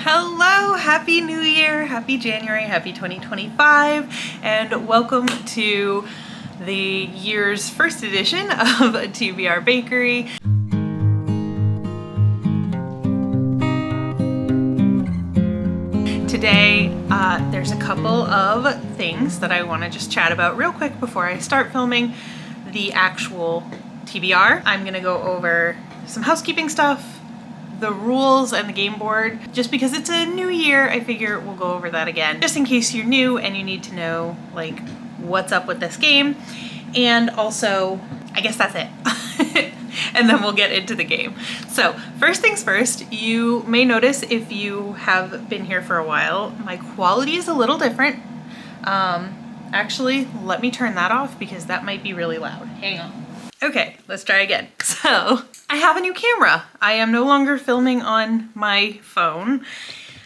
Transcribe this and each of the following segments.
Hello, happy new year, happy January, happy 2025, and welcome to the year's first edition of TBR Bakery. Today, there's a couple of things that I want to just chat about real quick before I start filming the actual TBR. I'm gonna go over some housekeeping stuff, the rules and the game board. Just because it's a new year, I figure we'll go over that again, just in case you're new and you need to know like what's up with this game. And also, I guess that's it. And then we'll get into the game. So first things first, you may notice if you have been here for a while, my quality is a little different. Actually, let me turn that off because that might be really loud. Hang on. Okay, let's try again. So I have a new camera. I am no longer filming on my phone.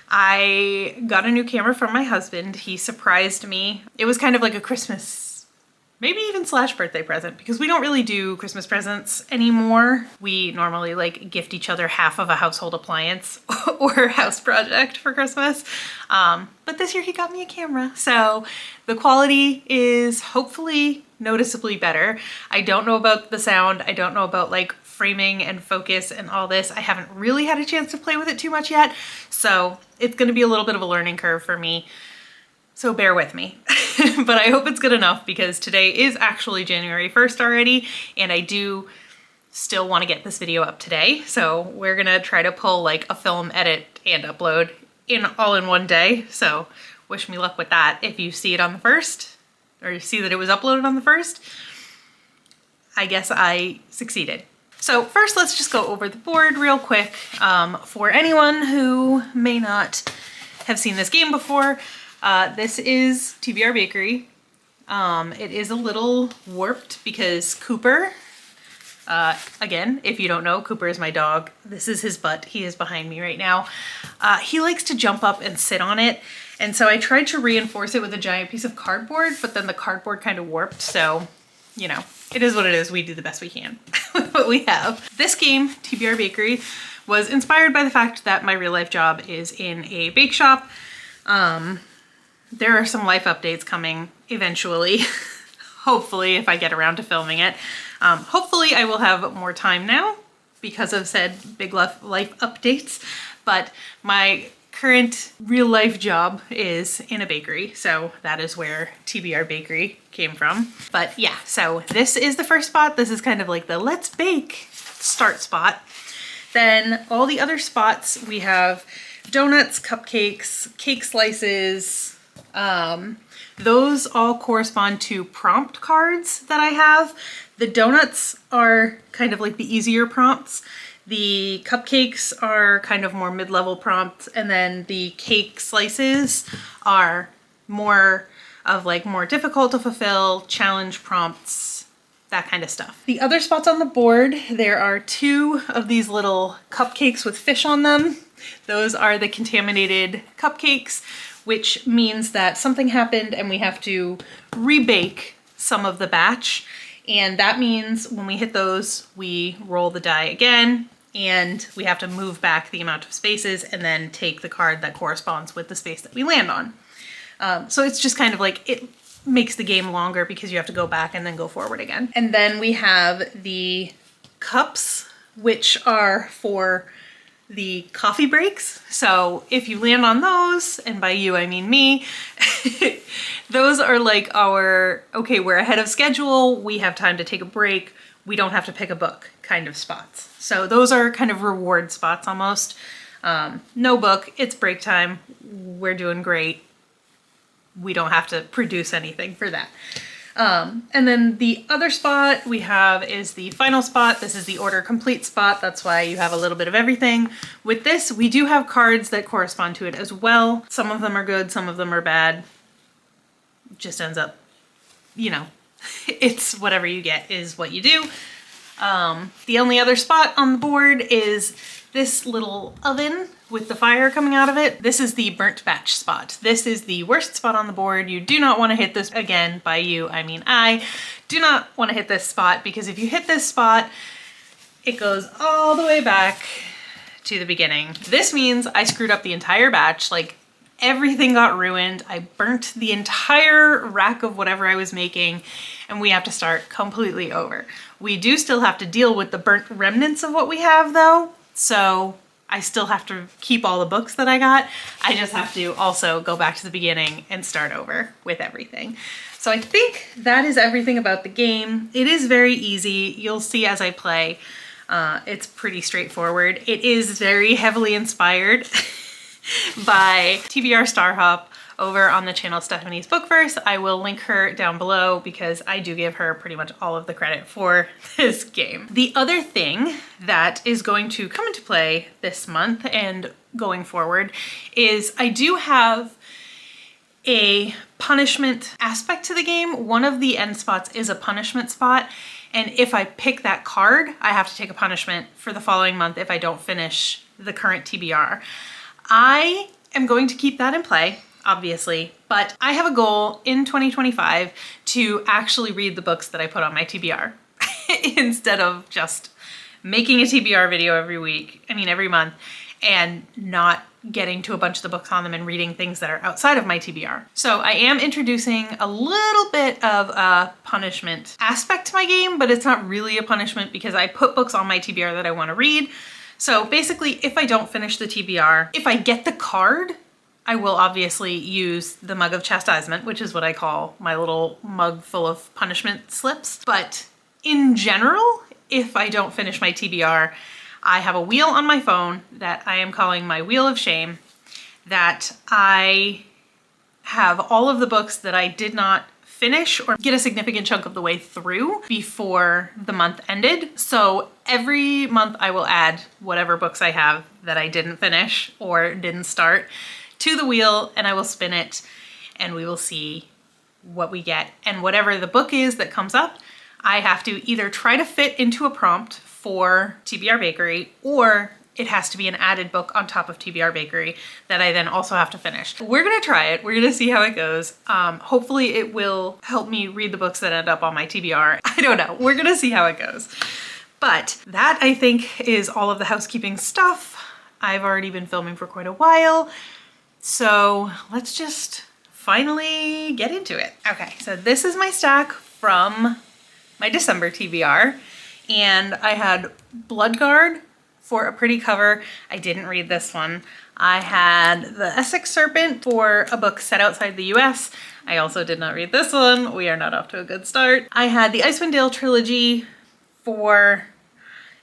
I got a new camera from my husband. He surprised me. It was kind of like a Christmas, maybe even / birthday present, because we don't really do Christmas presents anymore. We normally like gift each other half of a household appliance or house project for Christmas. But this year he got me a camera. So the quality is hopefully noticeably better. I don't know about the sound. I don't know about like framing and focus and all this. I haven't really had a chance to play with it too much yet. So it's going to be a little bit of a learning curve for me. So bear with me. But I hope it's good enough because today is actually January 1st already, and I do still want to get this video up today. So we're gonna try to pull like a film edit and upload all in one day. So wish me luck with that. If you see it on the 1st, or you see that it was uploaded on the 1st, I guess I succeeded. So first, let's just go over the board real quick. For anyone who may not have seen this game before, this is TBR Bakery. It is a little warped because Cooper, again, if you don't know, Cooper is my dog. This is his butt. He is behind me right now. He likes to jump up and sit on it. And so I tried to reinforce it with a giant piece of cardboard, but then the cardboard kind of warped. So, you know, it is what it is. We do the best we can with what we have. This game, TBR Bakery, was inspired by the fact that my real life job is in a bake shop. There are some life updates coming eventually, hopefully, if I get around to filming it. Hopefully I will have more time now because of said big life updates, but my current real life job is in a bakery, so that is where TBR Bakery came from. But yeah, so this is the first spot. This is kind of like the let's bake start spot. Then all the other spots, we have donuts, cupcakes, cake slices. Those all correspond to prompt cards that I have. The donuts are kind of like the easier prompts. The cupcakes are kind of more mid-level prompts, and then the cake slices are more of like more difficult to fulfill, challenge prompts, that kind of stuff. The other spots on the board, there are 2 of these little cupcakes with fish on them. Those are the contaminated cupcakes, which means that something happened and we have to rebake some of the batch. And that means when we hit those, we roll the die again, and we have to move back the amount of spaces and then take the card that corresponds with the space that we land on. So it's just kind of like, it makes the game longer because you have to go back and then go forward again. And then we have the cups, which are for the coffee breaks. So if you land on those, and by you I mean me, those are like our, okay, we're ahead of schedule, we have time to take a break, we don't have to pick a book kind of spots. So those are kind of reward spots almost. No book, it's break time, we're doing great. We don't have to produce anything for that. And then the other spot we have is the final spot. This is the order complete spot. That's why you have a little bit of everything. With this, we do have cards that correspond to it as well. Some of them are good, some of them are bad. It just ends up, you know, it's whatever you get is what you do. The only other spot on the board is this little oven with the fire coming out of it. This is the burnt batch spot. This is the worst spot on the board. You do not want to hit this, again, by you, I mean I do not want to hit this spot, because if you hit this spot, it goes all the way back to the beginning. This means I screwed up the entire batch, like everything got ruined. I burnt the entire rack of whatever I was making, and we have to start completely over. We do still have to deal with the burnt remnants of what we have though, so I still have to keep all the books that I got. I just have to also go back to the beginning and start over with everything. So I think that is everything about the game. It is very easy. You'll see as I play. It's pretty straightforward. It is very heavily inspired by TBR Starhop over on the channel Stephanie's Bookverse. I will link her down below because I do give her pretty much all of the credit for this game. The other thing that is going to come into play this month and going forward is I do have a punishment aspect to the game. One of the end spots is a punishment spot, and if I pick that card, I have to take a punishment for the following month if I don't finish the current TBR. I am going to keep that in play, obviously, but I have a goal in 2025 to actually read the books that I put on my TBR instead of just making a TBR video every month and not getting to a bunch of the books on them and reading things that are outside of my TBR. So I am introducing a little bit of a punishment aspect to my game, but it's not really a punishment because I put books on my TBR that I want to read. So basically, if I don't finish the TBR, if I get the card, I will obviously use the mug of chastisement, which is what I call my little mug full of punishment slips. But in general, if I don't finish my TBR, I have a wheel on my phone that I am calling my Wheel of Shame, that I have all of the books that I did not finish or get a significant chunk of the way through before the month ended. So every month I will add whatever books I have that I didn't finish or didn't start to the wheel, and I will spin it and we will see what we get. And whatever the book is that comes up, I have to either try to fit into a prompt for TBR Bakery, or it has to be an added book on top of TBR Bakery that I then also have to finish. We're gonna try it. We're gonna see how it goes. Hopefully it will help me read the books that end up on my TBR. I don't know. We're gonna see how it goes. But that, I think, is all of the housekeeping stuff. I've already been filming for quite a while, so let's just finally get into it. Okay, so this is my stack from my December TBR, and I had Bloodguard for a pretty cover. I didn't read this one. I had the Essex Serpent for a book set outside the US. I also did not read this one. We are not off to a good start. I had the Icewind Dale trilogy for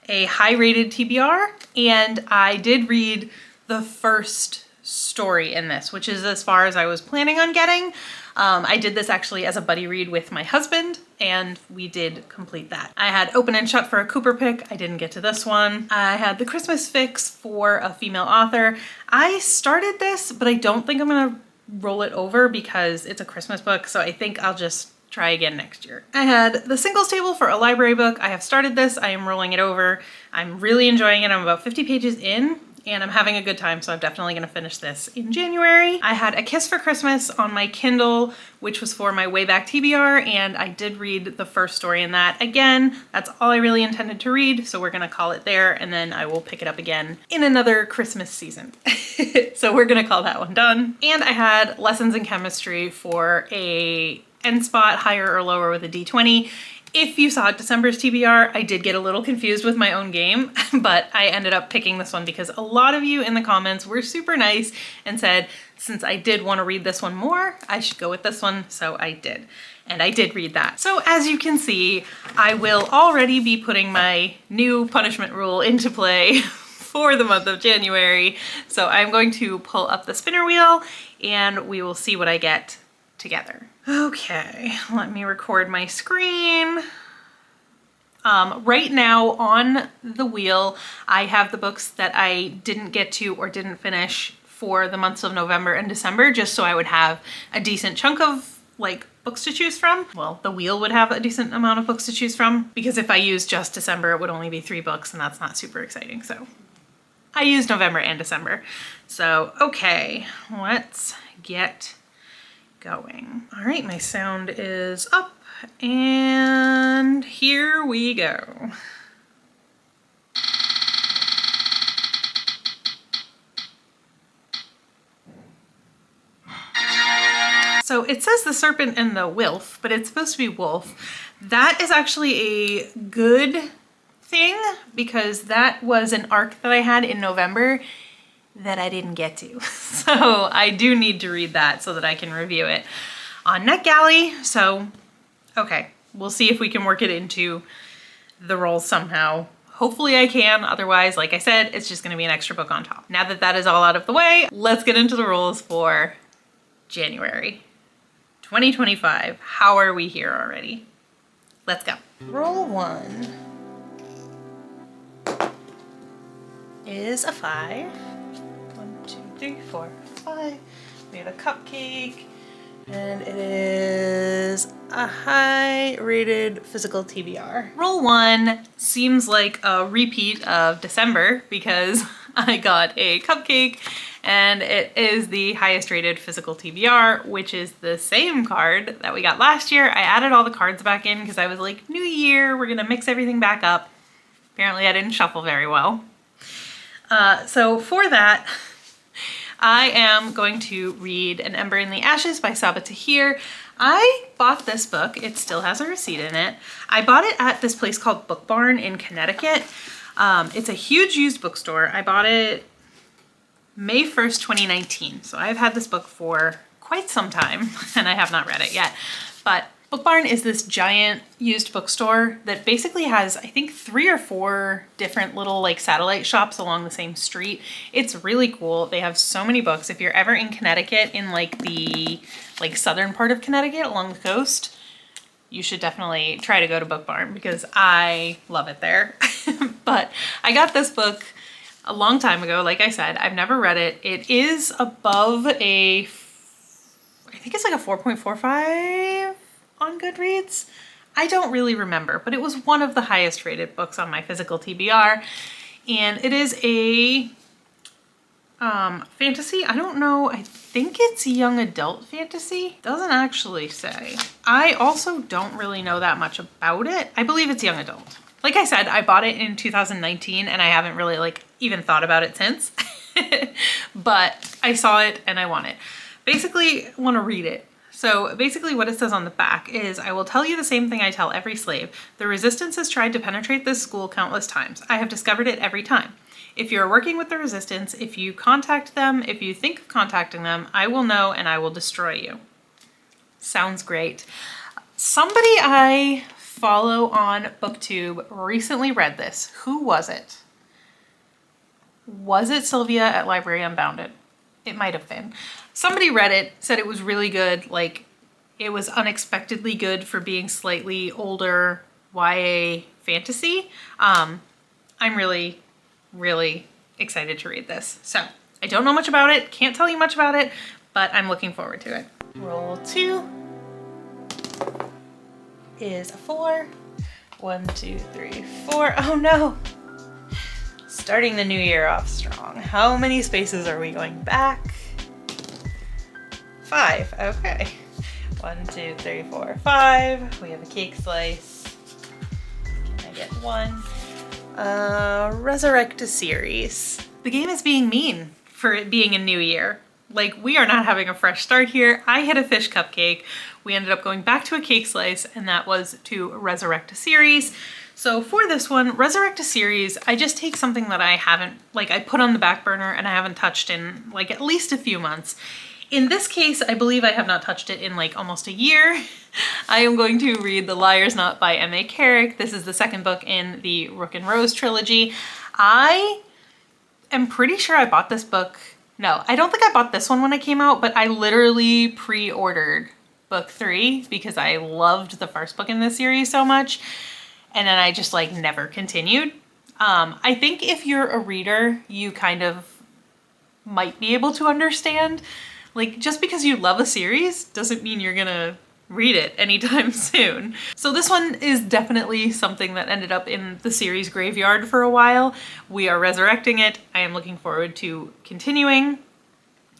a high-rated TBR, and I did read the first story in this, which is as far as I was planning on getting. I did this actually as a buddy read with my husband, and we did complete that. I had Open and Shut for a Cooper pick. I didn't get to this one. I had The Christmas Fix for a female author. I started this, but I don't think I'm gonna roll it over because it's a Christmas book, so I think I'll just try again next year. I had The Singles Table for a library book. I have started this. I am rolling it over. I'm really enjoying it. I'm about 50 pages in, and I'm having a good time, so I'm definitely gonna finish this in January. I had A Kiss for Christmas on my Kindle, which was for my way back TBR, and I did read the first story in that. Again, that's all I really intended to read, so we're gonna call it there, and then I will pick it up again in another Christmas season. So we're gonna call that one done. And I had Lessons in Chemistry for a end spot, higher or lower with a D20. If you saw December's TBR, I did get a little confused with my own game, but I ended up picking this one because a lot of you in the comments were super nice and said, since I did want to read this one more, I should go with this one, so I did. And I did read that. So as you can see, I will already be putting my new punishment rule into play for the month of January. So I'm going to pull up the spinner wheel and we will see what I get together. Okay, let me record my screen. Right now on the wheel, I have the books that I didn't get to or didn't finish for the months of November and December, just so I would have a decent chunk of like books to choose from. Well, the wheel would have a decent amount of books to choose from, because if I use just December, it would only be 3 books, and that's not super exciting. So I used November and December. So, okay, let's get going. All right, my sound is up and here. here we go. So it says the serpent and the wilf, but it's supposed to be wolf. That is actually a good thing because that was an arc that I had in November that I didn't get to. So I do need to read that so that I can review it on NetGalley. So, okay, we'll see if we can work it into the rolls somehow. Hopefully I can, otherwise, like I said, it's just gonna be an extra book on top. Now that that is all out of the way, let's get into the rolls for January 2025. How are we here already? Let's go. Roll 1 is a 5. 1, 2, 3, 4, 5. We have a cupcake, and it is a high rated physical TBR. Roll 1 seems like a repeat of December because I got a cupcake and it is the highest rated physical TBR, which is the same card that we got last year. I added all the cards back in because I was like, new year, we're gonna mix everything back up. Apparently I didn't shuffle very well. So for that, I am going to read An Ember in the Ashes by Saba Tahir. I bought this book. It still has a receipt in it. I bought it at this place called Book Barn in Connecticut. It's a huge used bookstore. I bought it May 1st, 2019. So I've had this book for quite some time and I have not read it yet. But Book Barn is this giant used bookstore that basically has, I think, 3 or 4 different little like satellite shops along the same street. It's really cool. They have so many books. If you're ever in Connecticut, in like the southern part of Connecticut along the coast, you should definitely try to go to Book Barn because I love it there. But I got this book a long time ago. Like I said, I've never read it. It is above a, I think it's like a 4.45 on Goodreads. I don't really remember, but it was one of the highest rated books on my physical TBR. And it is a fantasy. I don't know. I think it's young adult fantasy. Doesn't actually say. I also don't really know that much about it. I believe it's young adult. Like I said, I bought it in 2019 and I haven't really like even thought about it since. But I saw it and I want it. Basically, I want to read it. So basically what it says on the back is, I will tell you the same thing I tell every slave. The resistance has tried to penetrate this school countless times. I have discovered it every time. If you're working with the resistance, if you contact them, if you think of contacting them, I will know and I will destroy you. Sounds great. Somebody I follow on BookTube recently read this. Who was it? Was it Silvia at Library Unbounded? It might have been. Somebody read it, said it was really good. Like, it was unexpectedly good for being slightly older YA fantasy. I'm really, really excited to read this. So I don't know much about it, can't tell you much about it, but I'm looking forward to it. Roll 2 is a 4. 1, 2, 3, 4. Oh no! Starting the new year off strong. How many spaces are we going back? 5. Okay. 1, 2, 3, 4, 5. We have a cake slice. Can I get 1? Resurrect a series. The game is being mean for it being a new year. Like, we are not having a fresh start here. I had a fish cupcake. We ended up going back to a cake slice, and that was to resurrect a series. So for this one, resurrect a series, I just take something that I haven't, like I put on the back burner and I haven't touched in like at least a few months. In this case, I believe I have not touched it in like almost a year. I am going to read The Liar's Knot by M.A. Carrick. This is the second book in the Rook and Rose trilogy. I am pretty sure I bought this book. No, I don't think I bought this one when it came out, but I literally pre-ordered book 3 because I loved the first book in this series so much. And then I just like never continued. I think if you're a reader, you kind of might be able to understand. Like, just because you love a series doesn't mean you're gonna read it anytime soon. So this one is definitely something that ended up in the series graveyard for a while. We are resurrecting it. I am looking forward to continuing.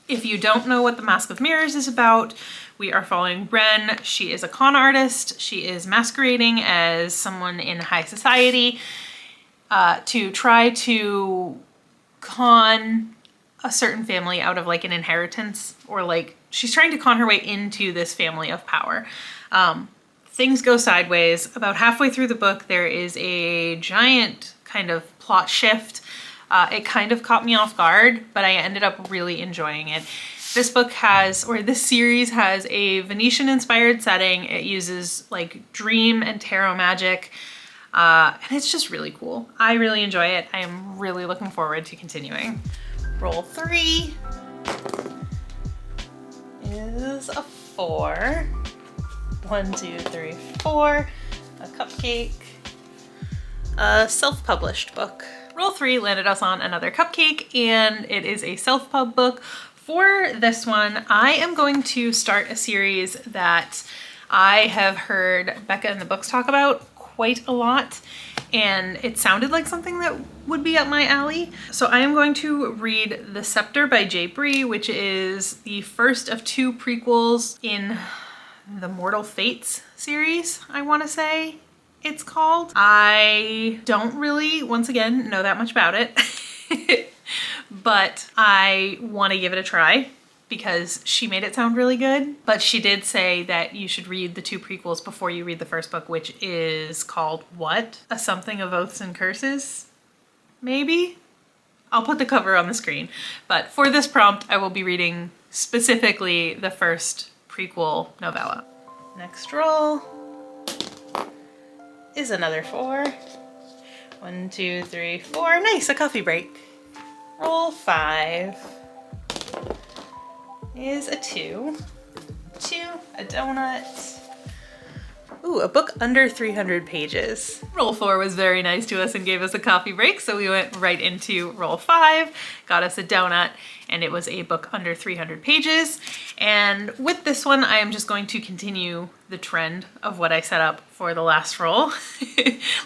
If you don't know what The Mask of Mirrors is about, we are following Bren. She is a con artist. She is masquerading as someone in high society to try to con a certain family out of like an inheritance, or like she's trying to con her way into this family of power. Things go sideways. About halfway through the book, there is a giant kind of plot shift. It kind of caught me off guard, but I ended up really enjoying it. This book has, or this series has, a Venetian inspired setting. It uses like dream and tarot magic. And it's just really cool. I really enjoy it. I am really looking forward to continuing. Roll 3 is a 4. 1, 2, 3, 4. A cupcake. A self-published book. Roll 3 landed us on another cupcake, and it is a self-pub book. For this one, I am going to start a series that I have heard Becca and the Books talk about quite a lot, and it sounded like something that would be up my alley. So I am going to read The Scepter by Debyi, which is the first of 2 prequels in the Mortal Fates series, I want to say it's called. I don't really, once again, know that much about it, but I want to give it a try because she made it sound really good. But she did say that you should read the 2 prequels before you read the first book, which is called what? A Something of Oaths and Curses? Maybe? I'll put the cover on the screen. But for this prompt, I will be reading specifically the first prequel novella. Next roll is another 4. 1, 2, 3, 4. Nice, a coffee break. Roll 5 is a 2. 2, a donut. Ooh, a book under 300 pages. Roll 4 was very nice to us and gave us a coffee break, so we went right into roll 5, got us a donut, and it was a book under 300 pages. And with this one, I am just going to continue the trend of what I set up for the last roll.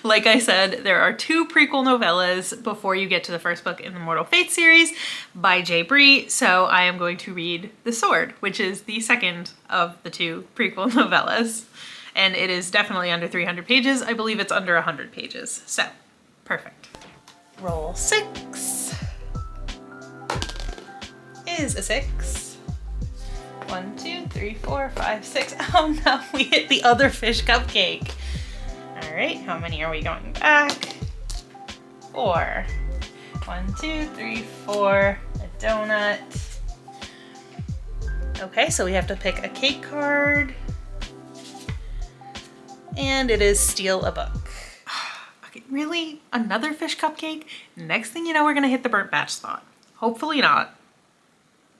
Like I said, there are 2 prequel novellas before you get to the first book in the Mortal Fates series by Debyi, so I am going to read The Sword, which is the second of the 2 prequel novellas. And it is definitely under 300 pages. I believe it's under 100 pages. So, perfect. Roll 6 is a 6. 1, 2, 3, 4, 5, 6. Oh no, we hit the other fish cupcake. All right, how many are we going back? 4. 1, 2, 3, 4. A donut. Okay, so we have to pick a cake card. And it is steal a book. Okay, really? Another fish cupcake? Next thing you know, we're gonna hit the burnt batch spot. Hopefully not,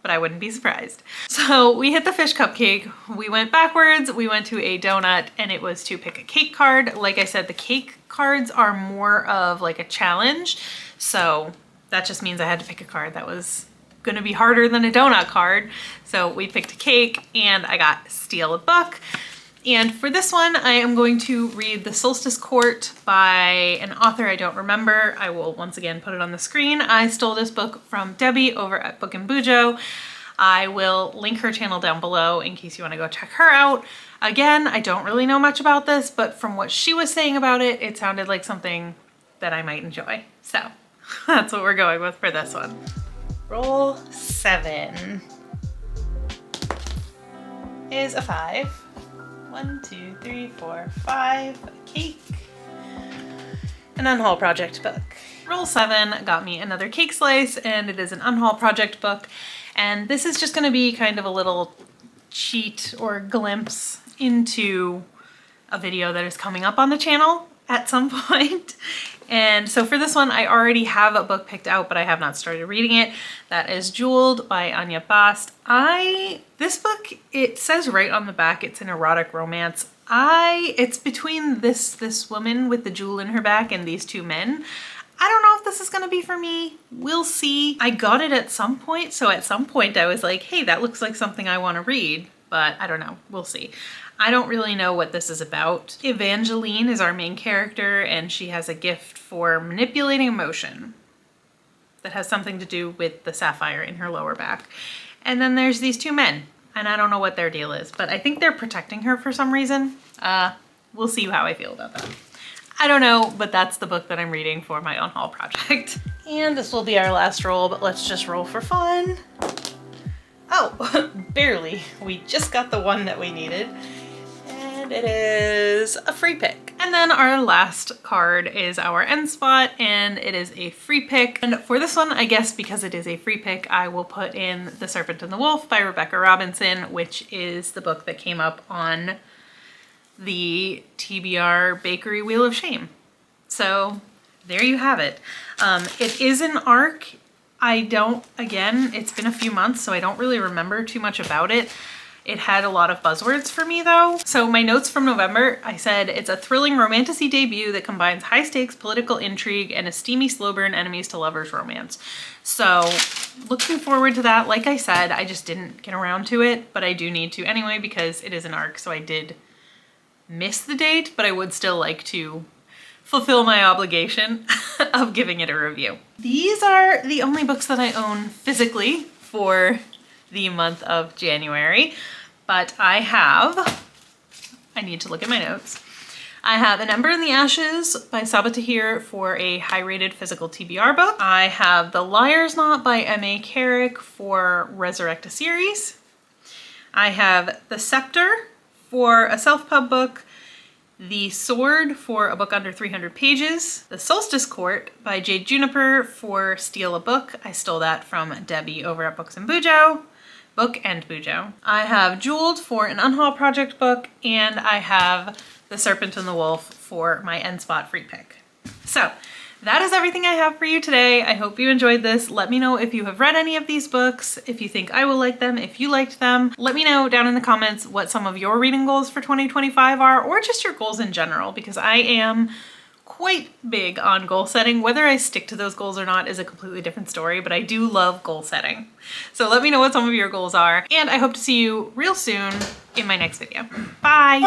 but I wouldn't be surprised. So we hit the fish cupcake, we went backwards, we went to a donut, and it was to pick a cake card. Like I said, the cake cards are more of like a challenge. So that just means I had to pick a card that was gonna be harder than a donut card. So we picked a cake and I got steal a book. And for this one, I am going to read The Solstice Court by an author I don't remember. I will once again put it on the screen. I stole this book from Debyi over at Book and Bujo. I will link her channel down below in case you want to go check her out. Again, I don't really know much about this, but from what she was saying about it, it sounded like something that I might enjoy. So that's what we're going with for this one. Roll 7 is a 5. 1, 2, 3, 4, 5, a cake, an Unhul Project book. Roll 7 got me another cake slice, and it is an Unhul Project book. And this is just gonna be kind of a little cheat or glimpse into a video that is coming up on the channel at some point. And so for this one, I already have a book picked out, but I have not started reading it. That is Jeweled by Anya Bast. This book, it says right on the back, it's an erotic romance. It's between this woman with the jewel in her back and these 2 men. I don't know if this is gonna be for me. We'll see. I got it at some point, so at some point I was like, hey, that looks like something I wanna read, but I don't know, we'll see. I don't really know what this is about. Evangeline is our main character, and she has a gift for manipulating emotion that has something to do with the sapphire in her lower back. And then there's these 2 men, and I don't know what their deal is, but I think they're protecting her for some reason. We'll see how I feel about that. I don't know, but that's the book that I'm reading for my Unhul project. And this will be our last roll, but let's just roll for fun. Oh, barely. We just got the one that we needed. And it is a free pick. And then our last card is our end spot, and it is a free pick. And for this one, I guess because it is a free pick, I will put in The Serpent and the Wolf by Rebecca Robinson, which is the book that came up on the TBR Bakery Wheel of Shame. So there you have it. It is an ARC. Again, it's been a few months, so I don't really remember too much about it. It had a lot of buzzwords for me though. So my notes from November, I said, it's a thrilling romantasy debut that combines high stakes political intrigue and a steamy slow burn enemies to lovers romance. So looking forward to that. Like I said, I just didn't get around to it, but I do need to anyway because it is an ARC. So I did miss the date, but I would still like to fulfill my obligation of giving it a review. These are the only books that I own physically for the month of January. But I need to look at my notes. I have An Ember in the Ashes by Sabaa Tahir for a high-rated physical TBR book. I have The Liar's Knot by M.A. Carrick for Resurrect a Series. I have The Scepter for a self-pub book. The Sword for a book under 300 pages. The Solstice Court by Jade Juniper for Steal a Book. I stole that from Debyi over at Books and Bujo. Book and Bujo. I have Jeweled for an Unhul Project book, and I have The Serpent and the Wolf for my end spot free pick. So that is everything I have for you today. I hope you enjoyed this. Let me know if you have read any of these books, if you think I will like them, if you liked them. Let me know down in the comments what some of your reading goals for 2025 are, or just your goals in general, because I am quite big on goal setting. Whether I stick to those goals or not is a completely different story, but I do love goal setting. So let me know what some of your goals are, and I hope to see you real soon in my next video. Bye!